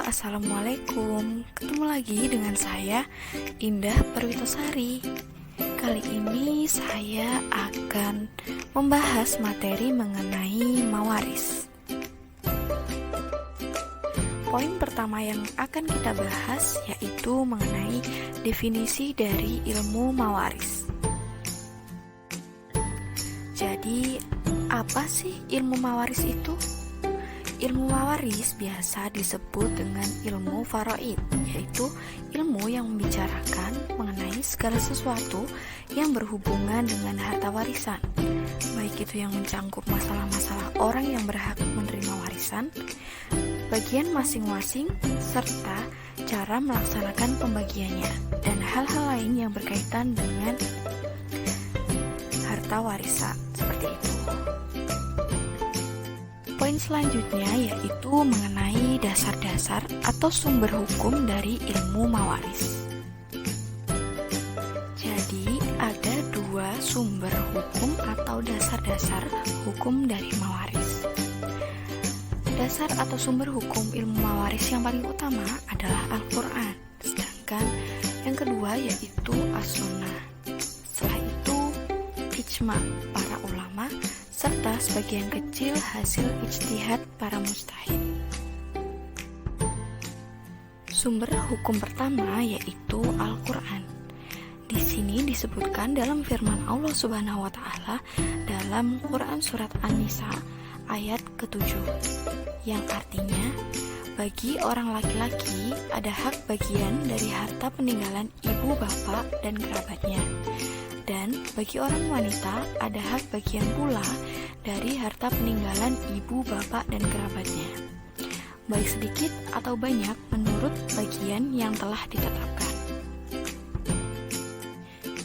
Assalamualaikum. Ketemu lagi dengan saya, Indah Perwitasari. Kali ini saya akan membahas materi mengenai mawaris. Poin pertama yang akan kita bahas yaitu mengenai definisi dari ilmu mawaris. Jadi, apa sih ilmu mawaris itu? Ilmu mawaris biasa disebut dengan ilmu faraid, yaitu ilmu yang membicarakan mengenai segala sesuatu yang berhubungan dengan harta warisan, baik itu yang mencangkup masalah-masalah orang yang berhak menerima warisan, bagian masing-masing, serta cara melaksanakan pembagiannya, dan hal-hal lain yang berkaitan dengan harta warisan, seperti itu. Poin selanjutnya yaitu mengenai dasar-dasar atau sumber hukum dari ilmu mawaris. Jadi, ada dua sumber hukum atau dasar-dasar hukum dari mawaris. Dasar atau sumber hukum ilmu mawaris yang paling utama adalah Al-Quran, sedangkan yang kedua yaitu As-Sunnah. Setelah itu, ijma para ulama, serta sebagian kecil hasil ijtihad para mujtahid. Sumber hukum pertama yaitu Al-Quran. Di sini disebutkan dalam firman Allah Subhanahu wa taala dalam Quran surat An-Nisa ayat ke-7, yang artinya bagi orang laki-laki ada hak bagian dari harta peninggalan ibu bapak dan kerabatnya. Dan bagi orang wanita ada hak bagian pula dari harta peninggalan ibu, bapak, dan kerabatnya, baik sedikit atau banyak menurut bagian yang telah ditetapkan.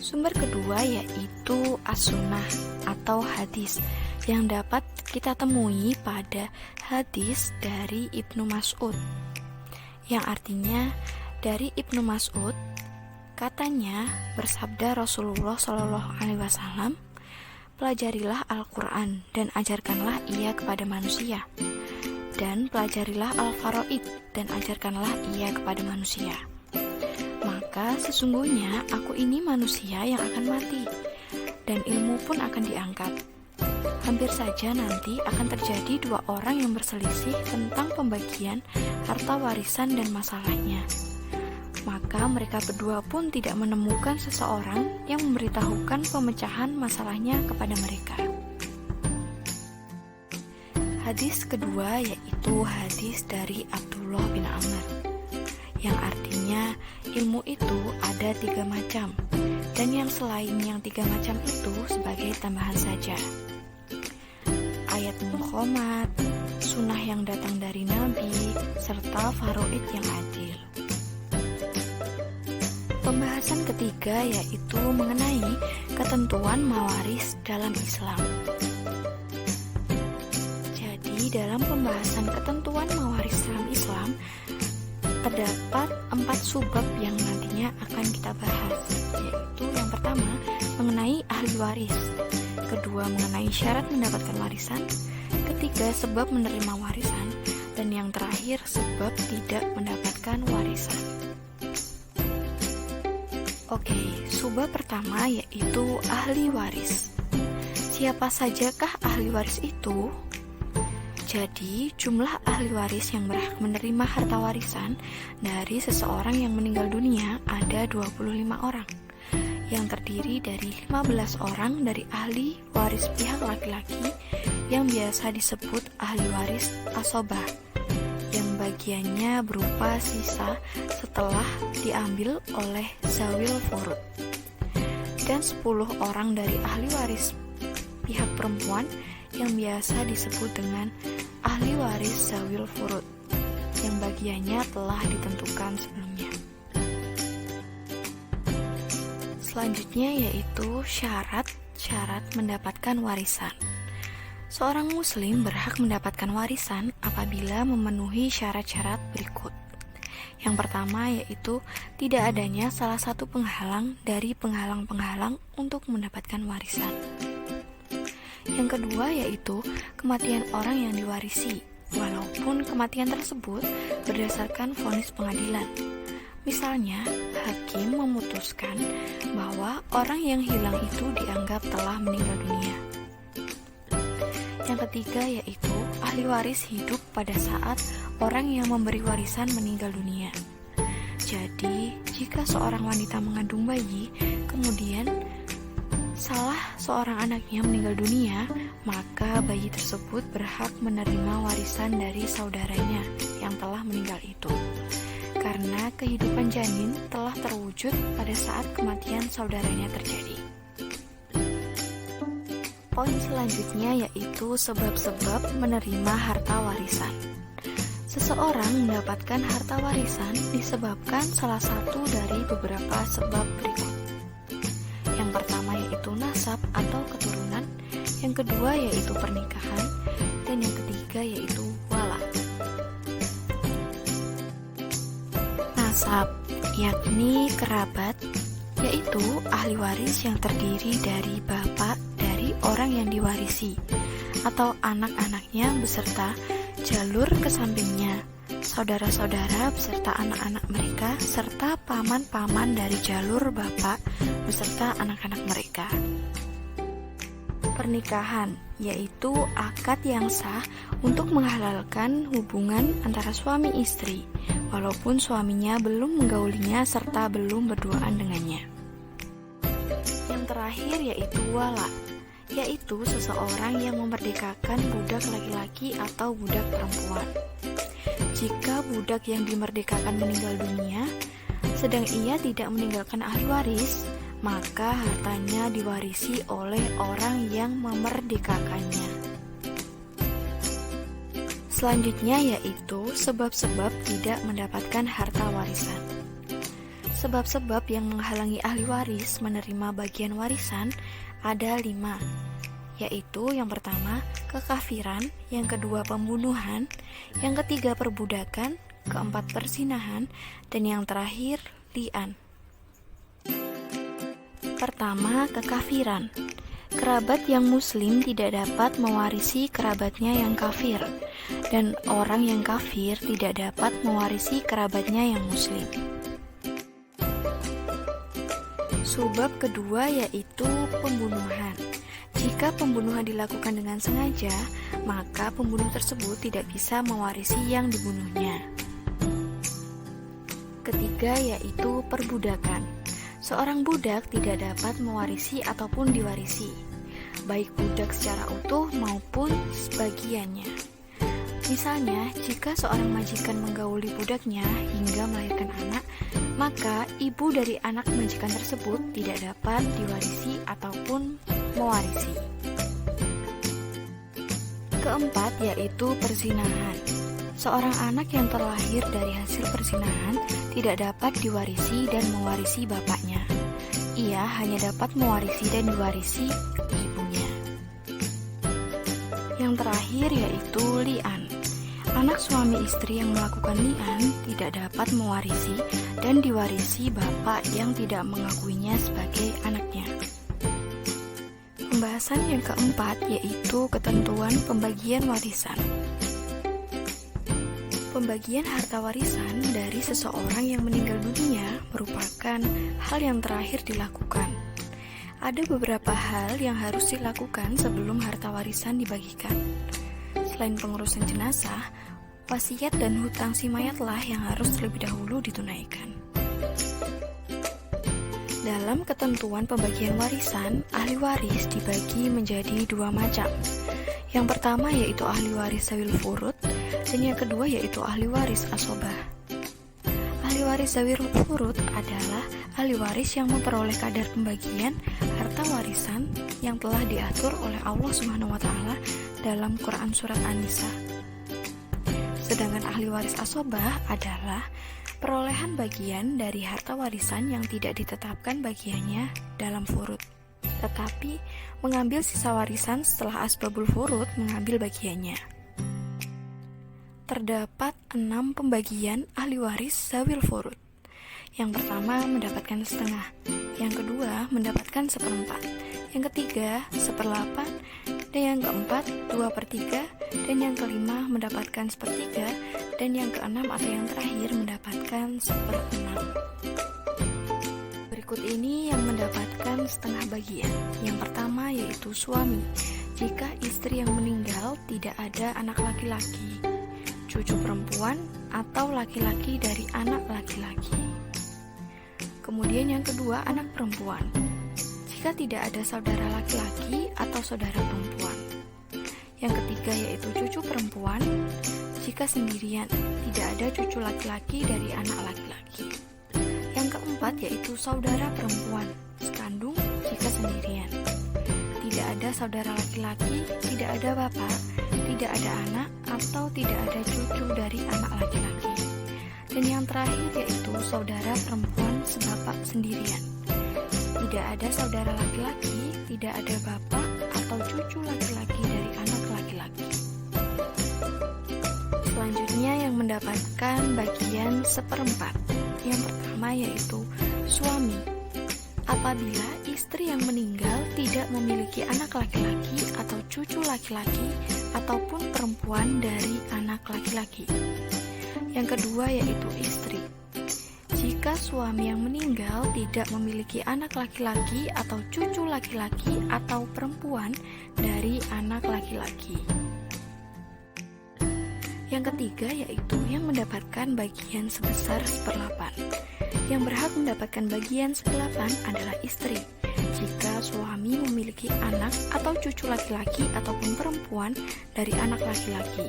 Sumber kedua yaitu As-Sunnah atau hadis yang dapat kita temui pada hadis dari Ibnu Mas'ud, yang artinya dari Ibnu Mas'ud, katanya bersabda Rasulullah Shallallahu Alaihi Wasallam, pelajarilah Al-Quran dan ajarkanlah ia kepada manusia, dan pelajarilah Al-Faraid dan ajarkanlah ia kepada manusia. Maka sesungguhnya aku ini manusia yang akan mati, dan ilmu pun akan diangkat. Hampir saja nanti akan terjadi dua orang yang berselisih tentang pembagian harta warisan dan masalahnya. Maka mereka berdua pun tidak menemukan seseorang yang memberitahukan pemecahan masalahnya kepada mereka. Hadis kedua yaitu hadis dari Abdullah bin Amr, yang artinya ilmu itu ada 3 macam, dan yang selain yang 3 macam itu sebagai tambahan saja. Ayat muhkamat, sunnah yang datang dari Nabi, serta faraid yang adil. Pembahasan ketiga yaitu mengenai ketentuan mawaris dalam Islam. Jadi dalam pembahasan ketentuan mawaris dalam Islam terdapat 4 subbab yang nantinya akan kita bahas, yaitu yang pertama mengenai ahli waris, kedua mengenai syarat mendapatkan warisan, ketiga sebab menerima warisan, dan yang terakhir sebab tidak mendapatkan warisan. Oke, subbab pertama yaitu ahli waris. Siapa sajakah ahli waris itu? Jadi, jumlah ahli waris yang berhak menerima harta warisan dari seseorang yang meninggal dunia ada 25 orang, yang terdiri dari 15 orang dari ahli waris pihak laki-laki yang biasa disebut ahli waris asobah, yang bagiannya berupa sisa setelah diambil oleh zawil furud, dan 10 orang dari ahli waris pihak perempuan yang biasa disebut dengan ahli waris zawil furud, yang bagiannya telah ditentukan sebelumnya. Selanjutnya yaitu syarat mendapatkan warisan. Seorang muslim berhak mendapatkan warisan apabila memenuhi syarat-syarat berikut. Yang pertama yaitu tidak adanya salah satu penghalang dari penghalang-penghalang untuk mendapatkan warisan. Yang kedua yaitu kematian orang yang diwarisi. walaupun kematian tersebut berdasarkan vonis pengadilan. Misalnya, hakim memutuskan bahwa orang yang hilang itu dianggap telah meninggal dunia. Yang ketiga yaitu ahli waris hidup pada saat orang yang memberi warisan meninggal dunia. Jadi, jika seorang wanita mengandung bayi, kemudian salah seorang anaknya meninggal dunia, maka bayi tersebut berhak menerima warisan dari saudaranya yang telah meninggal itu. Karena kehidupan janin telah terwujud pada saat kematian saudaranya terjadi. Poin selanjutnya yaitu sebab-sebab menerima harta warisan. Seseorang mendapatkan harta warisan disebabkan salah satu dari beberapa sebab berikut. Yang pertama yaitu nasab atau keturunan, yang kedua yaitu pernikahan, dan yang ketiga yaitu wala. Nasab, yakni kerabat, yaitu ahli waris yang terdiri dari bapak dari orang yang diwarisi, atau anak-anaknya beserta jalur ke sampingnya, saudara-saudara beserta anak-anak mereka, serta paman-paman dari jalur bapak beserta anak-anak mereka. Pernikahan, yaitu akad yang sah untuk menghalalkan hubungan antara suami istri, walaupun suaminya belum menggaulinya serta belum berduaan dengannya. Yang terakhir yaitu wala, yaitu seseorang yang memerdekakan budak laki-laki atau budak perempuan. Jika budak yang dimerdekakan meninggal dunia, sedang ia tidak meninggalkan ahli waris, maka hartanya diwarisi oleh orang yang memerdekakannya. Selanjutnya yaitu sebab-sebab tidak mendapatkan harta warisan. Sebab-sebab yang menghalangi ahli waris menerima bagian warisan ada 5, yaitu yang pertama kekafiran, yang kedua pembunuhan, yang ketiga perbudakan, keempat persinahan, dan yang terakhir li'an. Pertama, kekafiran. Kerabat yang muslim tidak dapat mewarisi kerabatnya yang kafir, dan orang yang kafir tidak dapat mewarisi kerabatnya yang muslim. Sebab kedua yaitu pembunuhan. Jika pembunuhan dilakukan dengan sengaja, maka pembunuh tersebut tidak bisa mewarisi yang dibunuhnya. Ketiga yaitu perbudakan. Seorang budak tidak dapat mewarisi ataupun diwarisi, baik budak secara utuh maupun sebagiannya. Misalnya, jika seorang majikan menggauli budaknya hingga melahirkan anak, maka ibu dari anak majikan tersebut tidak dapat diwarisi ataupun mewarisi. Keempat yaitu perzinahan. Seorang anak yang terlahir dari hasil perzinahan tidak dapat diwarisi dan mewarisi bapaknya. Ia hanya dapat mewarisi dan diwarisi ibunya. Yang terakhir yaitu li'an. Anak suami istri yang melakukan li'an tidak dapat mewarisi dan diwarisi bapak yang tidak mengakuinya sebagai anaknya. Pembahasan yang keempat yaitu ketentuan pembagian warisan. Pembagian harta warisan dari seseorang yang meninggal dunia merupakan hal yang terakhir dilakukan. Ada beberapa hal yang harus dilakukan sebelum harta warisan dibagikan. Selain pengurusan jenazah, wasiat dan hutang si mayatlah yang harus terlebih dahulu ditunaikan. Dalam ketentuan pembagian warisan, ahli waris dibagi menjadi 2 macam. Yang pertama yaitu ahli waris zawil furud, dan yang kedua yaitu ahli waris asobah. Ahli waris zawil furud adalah ahli waris yang memperoleh kadar pembagian harta warisan yang telah diatur oleh Allah SWT dalam Quran Surat An-Nisa. Sedangkan ahli waris asobah adalah perolehan bagian dari harta warisan yang tidak ditetapkan bagiannya dalam furud, tetapi mengambil sisa warisan setelah asbabul furud mengambil bagiannya. Terdapat 6 pembagian ahli waris zawil furud. Yang pertama mendapatkan setengah, yang kedua mendapatkan 1/4, yang ketiga 1/8, dan yang keempat 2/3, dan yang kelima mendapatkan 1/3, dan yang keenam atau yang terakhir mendapatkan 1/6. Berikut ini yang mendapatkan setengah bagian. Yang pertama yaitu suami. Jika istri yang meninggal tidak ada anak laki-laki, cucu perempuan, atau laki-laki dari anak laki-laki. Kemudian yang kedua, anak perempuan. Jika tidak ada saudara laki-laki atau saudara perempuan. Yang ketiga yaitu cucu perempuan. Jika sendirian, tidak ada cucu laki-laki dari anak laki-laki. Yang keempat yaitu saudara perempuan sekandung jika sendirian. Tidak ada saudara laki-laki, tidak ada bapak, tidak ada anak, atau tidak ada cucu dari anak laki-laki. Dan yang terakhir yaitu saudara perempuan sebapak sendirian. Tidak ada saudara laki-laki, tidak ada bapak atau cucu laki-laki dari anak laki-laki. Selanjutnya yang mendapatkan bagian 1/4. Yang pertama yaitu suami. Apabila istri yang meninggal tidak memiliki anak laki-laki atau cucu laki-laki ataupun perempuan dari anak laki-laki. Yang kedua yaitu istri. Jika suami yang meninggal tidak memiliki anak laki-laki atau cucu laki-laki atau perempuan dari anak laki-laki. Yang ketiga yaitu yang mendapatkan bagian sebesar 1/8. Yang berhak mendapatkan bagian 1/8 adalah istri. Jika suami memiliki anak atau cucu laki-laki ataupun perempuan dari anak laki-laki.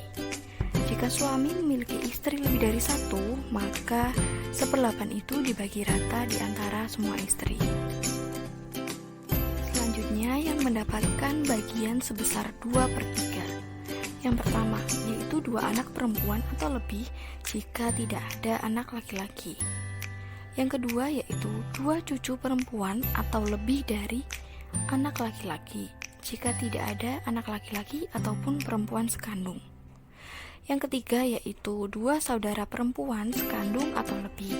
Jika suami memiliki istri lebih dari satu, maka 1/8 itu dibagi rata di antara semua istri. Selanjutnya yang mendapatkan bagian sebesar 2/3. Yang pertama, yaitu 2 anak perempuan atau lebih jika tidak ada anak laki-laki. Yang kedua, yaitu 2 cucu perempuan atau lebih dari anak laki-laki jika tidak ada anak laki-laki ataupun perempuan sekandung. Yang ketiga, yaitu 2 saudara perempuan sekandung atau lebih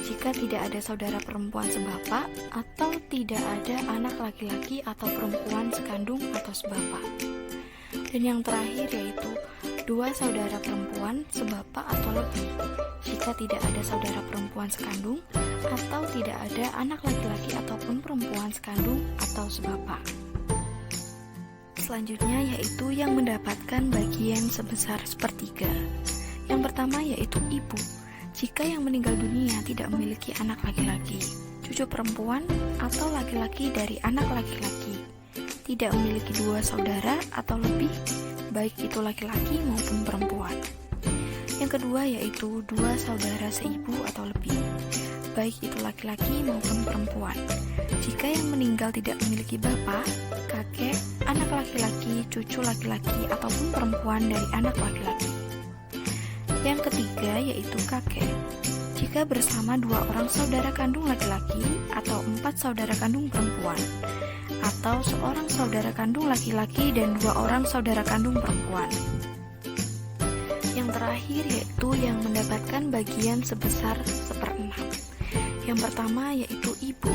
jika tidak ada saudara perempuan sebapak atau tidak ada anak laki-laki atau perempuan sekandung atau sebapak. Dan yang terakhir yaitu 2 saudara perempuan sebapak atau lebih jika tidak ada saudara perempuan sekandung atau tidak ada anak laki-laki ataupun perempuan sekandung atau sebapak. Selanjutnya yaitu yang mendapatkan bagian sebesar 1/3. Yang pertama yaitu ibu. Jika yang meninggal dunia tidak memiliki anak laki-laki, cucu perempuan atau laki-laki dari anak laki-laki, tidak memiliki 2 saudara atau lebih, baik itu laki-laki maupun perempuan. Yang kedua yaitu 2 saudara seibu atau lebih, baik itu laki-laki maupun perempuan. Jika yang meninggal tidak memiliki bapak, kakek, anak laki-laki, cucu laki-laki ataupun perempuan dari anak laki-laki. Yang ketiga yaitu kakek. Jika bersama 2 orang saudara kandung laki-laki atau 4 saudara kandung perempuan, atau seorang saudara kandung laki-laki dan 2 orang saudara kandung perempuan. Yang terakhir yaitu yang mendapatkan bagian sebesar 1/6. Yang pertama yaitu ibu.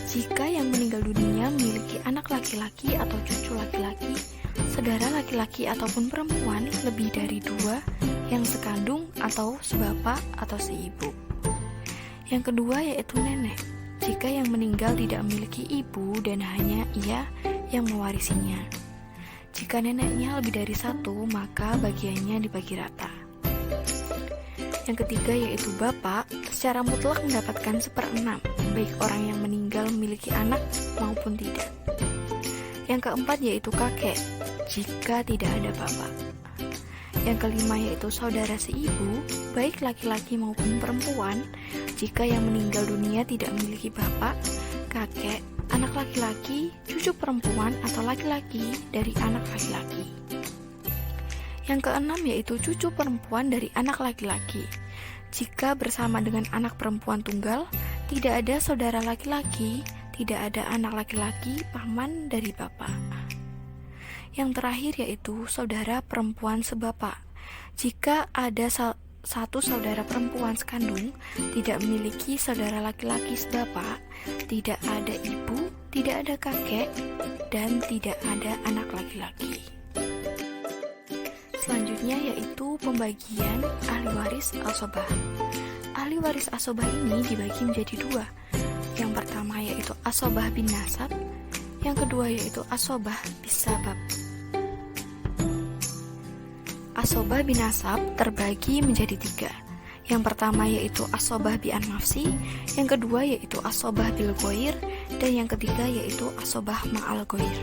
Jika yang meninggal dunia memiliki anak laki-laki atau cucu laki-laki, saudara laki-laki ataupun perempuan lebih dari 2 yang sekandung atau sebapak atau seibu. Yang kedua yaitu nenek. Jika yang meninggal tidak memiliki ibu dan hanya ia yang mewarisinya. Jika neneknya lebih dari 1, maka bagiannya dibagi rata. Yang ketiga yaitu bapak, secara mutlak mendapatkan 1/6, baik orang yang meninggal memiliki anak maupun tidak. Yang keempat yaitu kakek, jika tidak ada bapak. Yang kelima yaitu saudara seibu, baik laki-laki maupun perempuan, jika yang meninggal dunia tidak memiliki bapak, kakek, anak laki-laki, cucu perempuan atau laki-laki dari anak laki-laki. Yang keenam yaitu cucu perempuan dari anak laki-laki. Jika bersama dengan anak perempuan tunggal, tidak ada saudara laki-laki, tidak ada anak laki-laki, paman dari bapak. Yang terakhir yaitu saudara perempuan sebapak. Jika ada satu saudara perempuan sekandung, tidak memiliki saudara laki-laki sebapak, tidak ada ibu, tidak ada kakek, dan tidak ada anak laki-laki. Selanjutnya yaitu pembagian ahli waris asobah. Ahli waris asobah ini dibagi menjadi dua. Yang pertama yaitu asobah bin nasab, yang kedua yaitu asobah bisabab. Asobah bin nasab terbagi menjadi tiga. Yang pertama yaitu asobah bi an-nafsi, yang kedua yaitu asobah bil goir, dan yang ketiga yaitu asobah ma'al goir.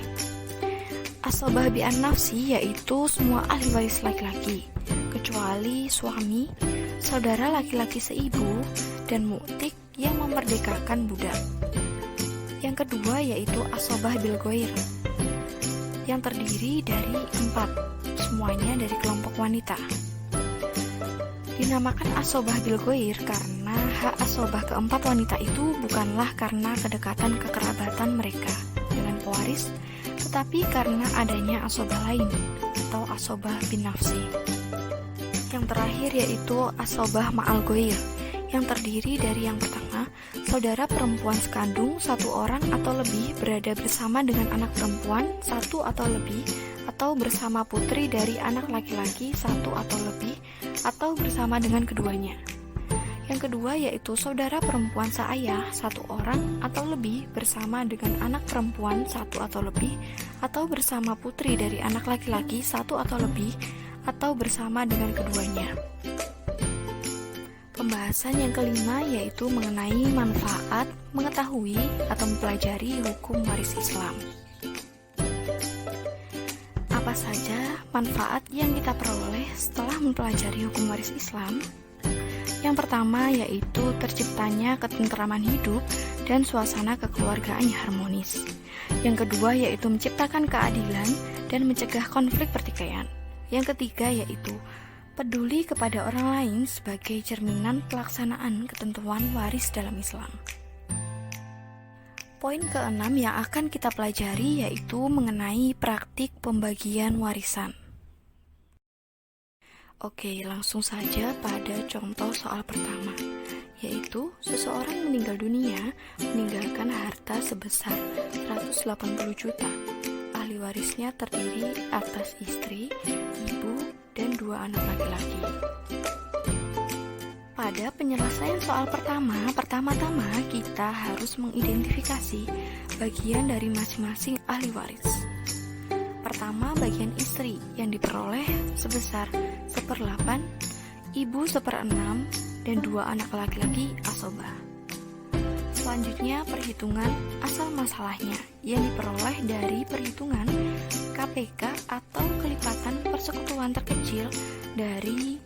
Asobah bi an-nafsi yaitu semua ahli waris laki-laki, kecuali suami, saudara laki-laki seibu, dan mu'tik yang memerdekakan budak. Yang kedua yaitu asobah bil goir, yang terdiri dari 4, semuanya dari kelompok wanita. Dinamakan asobah bil goir karena hak asobah keempat wanita itu bukanlah karena kedekatan kekerabatan mereka dengan pewaris, tetapi karena adanya asobah lain atau asobah bin nafsi. Yang terakhir yaitu asobah ma'al goir, yang terdiri dari yang pertama, saudara perempuan sekandung satu orang atau lebih berada bersama dengan anak perempuan satu atau lebih, atau bersama putri dari anak laki-laki satu atau lebih, atau bersama dengan keduanya. Yang kedua yaitu saudara perempuan seayah satu orang atau lebih bersama dengan anak perempuan satu atau lebih, atau bersama putri dari anak laki-laki satu atau lebih, atau bersama dengan keduanya. Pembahasan yang kelima yaitu mengenai manfaat mengetahui atau mempelajari hukum waris Islam. Apa saja manfaat yang kita peroleh setelah mempelajari hukum waris Islam? Yang pertama yaitu terciptanya ketentraman hidup dan suasana kekeluargaan yang harmonis. Yang kedua yaitu menciptakan keadilan dan mencegah konflik pertikaian. Yang ketiga yaitu peduli kepada orang lain sebagai cerminan pelaksanaan ketentuan waris dalam Islam. Poin keenam yang akan kita pelajari yaitu mengenai praktik pembagian warisan. Oke, langsung saja pada contoh soal pertama, yaitu seseorang meninggal dunia meninggalkan harta sebesar 180 juta. Ahli warisnya terdiri atas istri, ibu, dan 2 anak laki-laki. Pada penyelesaian soal pertama-tama kita harus mengidentifikasi bagian dari masing-masing ahli waris. Pertama, bagian istri yang diperoleh sebesar 1/8, ibu 1/6, dan 2 anak laki-laki asobah. Selanjutnya, perhitungan asal masalahnya yang diperoleh dari perhitungan KPK atau kelipatan persekutuan terkecil dari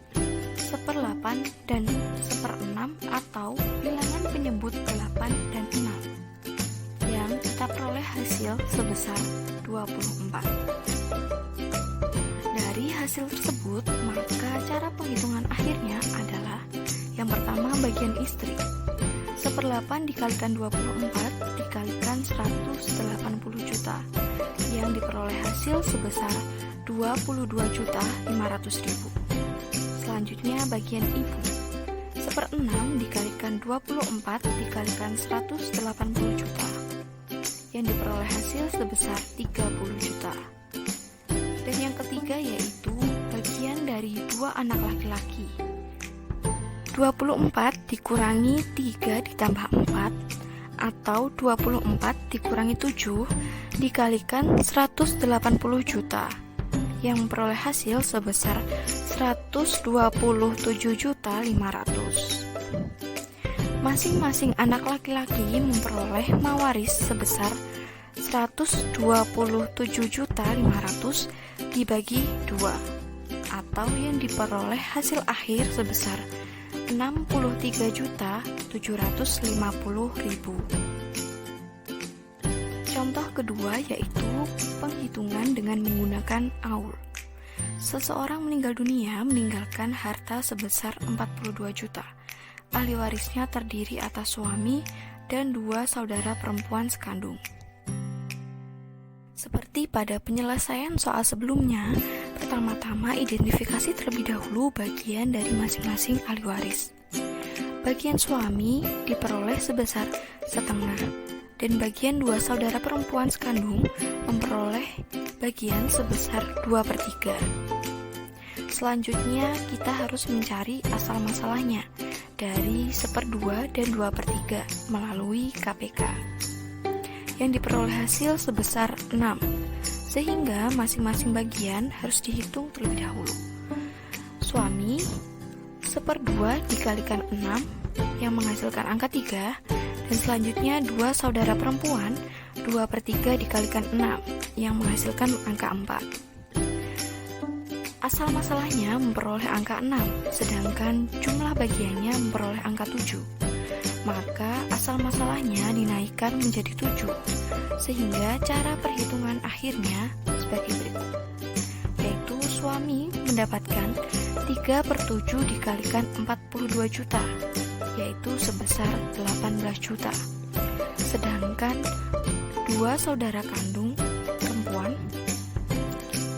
1/8 dan 1/6 atau bilangan penyebut 8 dan 6 yang kita peroleh hasil sebesar 24. Dari hasil tersebut, maka cara penghitungan akhirnya adalah yang pertama bagian istri. 1/8 dikalikan 24 dikalikan 180 juta yang diperoleh hasil sebesar 22.500.000. Selanjutnya bagian ibu. 1/6 dikalikan 24 dikalikan 180 juta yang diperoleh hasil sebesar 30 juta. Dan yang ketiga yaitu bagian dari 2 anak laki-laki. 24 dikurangi 3 ditambah 4 atau 24 dikurangi 7 dikalikan 180 juta yang memperoleh hasil sebesar 127.500.000. Masing-masing anak laki-laki memperoleh mawaris sebesar 127.500 dibagi 2 atau yang diperoleh hasil akhir sebesar 63.750.000. Contoh kedua yaitu penghitungan dengan menggunakan aul. Seseorang meninggal dunia meninggalkan harta sebesar 42 juta. Ahli warisnya terdiri atas suami dan 2 saudara perempuan sekandung. Seperti pada penyelesaian soal sebelumnya, pertama-tama identifikasi terlebih dahulu bagian dari masing-masing ahli waris. Bagian suami diperoleh sebesar setengah, dan bagian dua saudara perempuan sekandung memperoleh bagian sebesar 2/3. Selanjutnya, kita harus mencari asal masalahnya dari 1/2 dan 2/3 melalui KPK. Yang diperoleh hasil sebesar 6, sehingga masing-masing bagian harus dihitung terlebih dahulu. Suami 1/2 dikalikan 6 yang menghasilkan angka 3, dan selanjutnya dua saudara perempuan 2/3 dikalikan 6 yang menghasilkan angka 4. Asal masalahnya memperoleh angka 6, sedangkan jumlah bagiannya memperoleh angka 7. Maka asal masalahnya dinaikkan menjadi 7, sehingga cara perhitungan akhirnya sebagai berikut, yaitu suami mendapatkan 3/7 dikalikan 42 juta, yaitu sebesar 18 juta. Sedangkan dua saudara kandung perempuan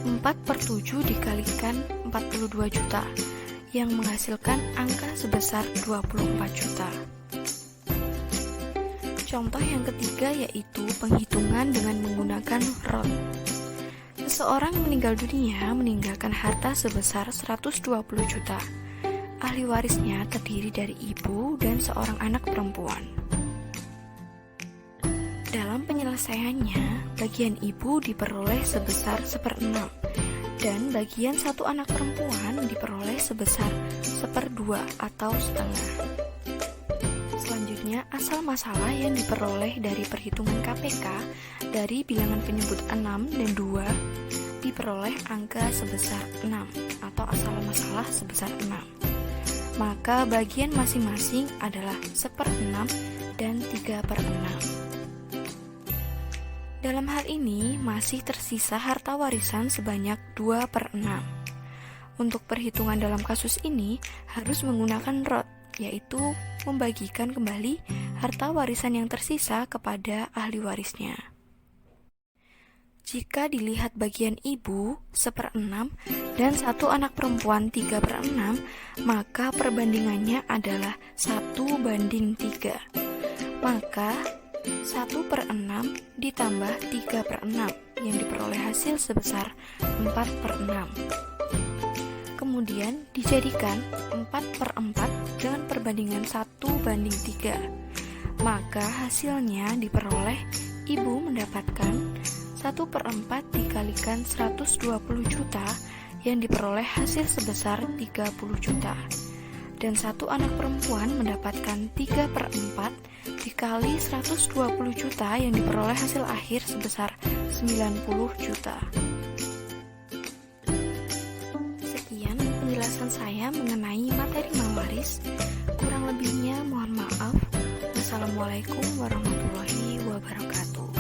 4/7 dikalikan 42 juta, yang menghasilkan angka sebesar 24 juta. Contoh yang ketiga yaitu penghitungan dengan menggunakan ROT. Seseorang meninggal dunia meninggalkan harta sebesar 120 juta. Ahli warisnya terdiri dari ibu dan seorang anak perempuan. Dalam penyelesaiannya, bagian ibu diperoleh sebesar 1/6, dan bagian satu anak perempuan diperoleh sebesar 1/2 atau setengah. Selanjutnya, asal masalah yang diperoleh dari perhitungan KPK dari bilangan penyebut 6 dan 2 diperoleh angka sebesar 6 atau asal masalah sebesar 6. Maka bagian masing-masing adalah 1/6 dan 3/6. Dalam hal ini masih tersisa harta warisan sebanyak 2/6. Untuk perhitungan dalam kasus ini harus menggunakan ROT, yaitu membagikan kembali harta warisan yang tersisa kepada ahli warisnya. Jika dilihat bagian ibu 1/6 dan satu anak perempuan 3/6, maka perbandingannya adalah 1:3. Maka 1/6 ditambah 3/6 yang diperoleh hasil sebesar 4/6. Kemudian dijadikan 4/4 dengan perbandingan 1:3. Maka hasilnya diperoleh ibu mendapatkan 1/4 dikalikan 120 juta yang diperoleh hasil sebesar 30 juta. Dan satu anak perempuan mendapatkan 3/4 dikali 120 juta yang diperoleh hasil akhir sebesar 90 juta. Sekian penjelasan saya mengenai materi mawaris. Kurang lebihnya mohon maaf. Wassalamualaikum warahmatullahi wabarakatuh.